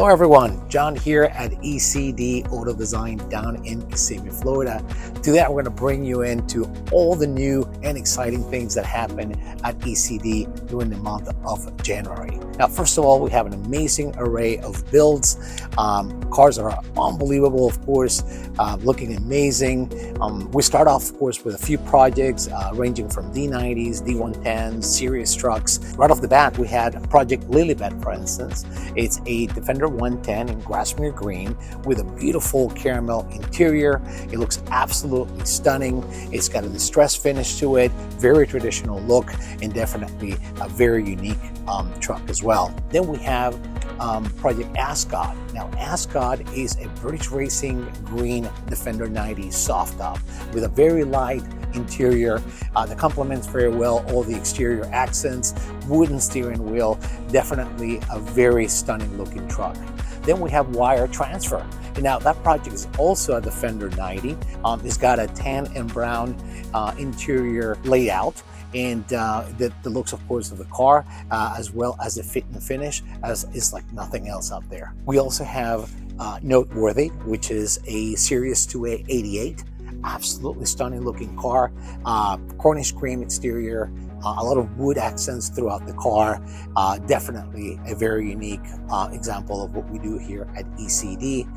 Hello everyone, John here at E.C.D Auto Design down in Kissimmee, Florida. Today I'm going to bring you into all the new and exciting things that happen at E.C.D during the month of January. Now, first of all, we have an amazing array of builds. Cars are unbelievable, of course, looking amazing. We start off, of course, with a few projects ranging from D90s, D110s, serious trucks. Right off the bat, we had Project Lilibet, for instance. It's a Defender 110 in Grassmere Green with a beautiful caramel interior. It looks absolutely stunning. It's got a distressed finish to it, very traditional look, and definitely a very unique truck as well. Then we have Project Ascot. Now, Ascot is a British Racing Green Defender 90 soft top with a very light interior that complements very well all the exterior accents, wooden steering wheel, definitely a very stunning looking truck. Then we have Wire Transfer. And now that project is also a Defender 90. It's got a tan and brown interior layout, and the looks, of course, of the car, as well as the fit and finish, as is like nothing else out there. We also have Noteworthy, which is a Series 2A 88. Absolutely stunning looking car, Cornish cream exterior, a lot of wood accents throughout the car. Definitely a very unique example of what we do here at E.C.D.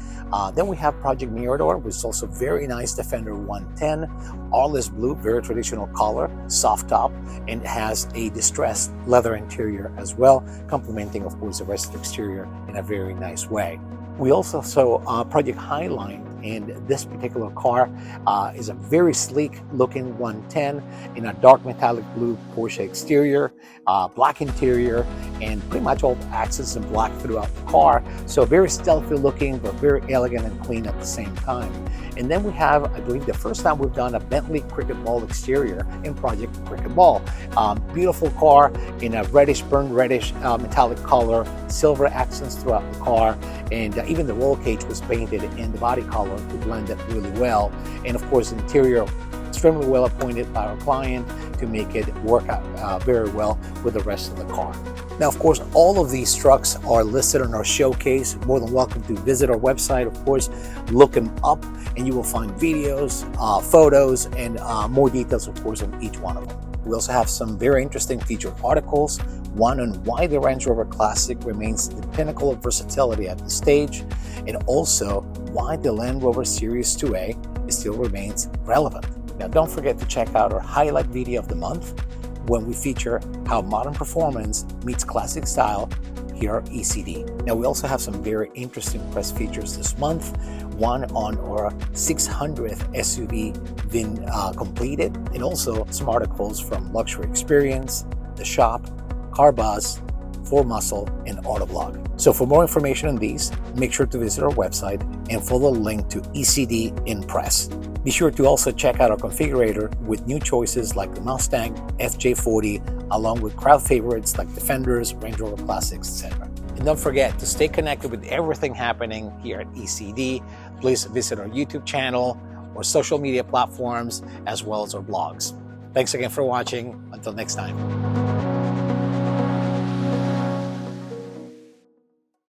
Then we have Project Mirador, which is also very nice Defender 110, all blue, very traditional color, soft top, and has a distressed leather interior as well, complementing, of course, the rest of the exterior in a very nice way. We also saw Project Highline, and this particular car is a very sleek looking 110 in a dark metallic blue Porsche exterior, black interior, and pretty much all the accents in black throughout the car. So very stealthy looking, but very elegant and clean at the same time. And then we have, I believe, the first time we've done a Bentley Cricket Ball exterior in Project Cricket Ball. Beautiful car in a reddish, burnt reddish metallic color, silver accents throughout the car, and even the roll cage was painted in the body color to blend it really well. And of course, the interior extremely well appointed by our client to make it work out very well with the rest of the car. Now, of course, all of these trucks are listed on our showcase. More than welcome to visit our website. Of course, look them up and you will find videos, photos, and more details, of course, on each one of them. We also have some very interesting featured articles, one on why the Range Rover Classic remains the pinnacle of versatility at the stage, and also why the Land Rover Series 2A still remains relevant. Now, don't forget to check out our highlight video of the month when we feature how modern performance meets classic style here at E.C.D. Now, we also have some very interesting press features this month. One on our 600th SUV VIN completed, and also some articles from Luxury Experience, The Shop, Car Buzz, 4Muscle, and Autoblog. So for more information on these, make sure to visit our website and follow the link to E.C.D in Press. Be sure to also check out our configurator with new choices like the Mustang FJ40, along with crowd favorites like Defenders, Range Rover Classics, etc. And don't forget to stay connected with everything happening here at E.C.D. Please visit our YouTube channel, or social media platforms, as well as our blogs. Thanks again for watching. Until next time.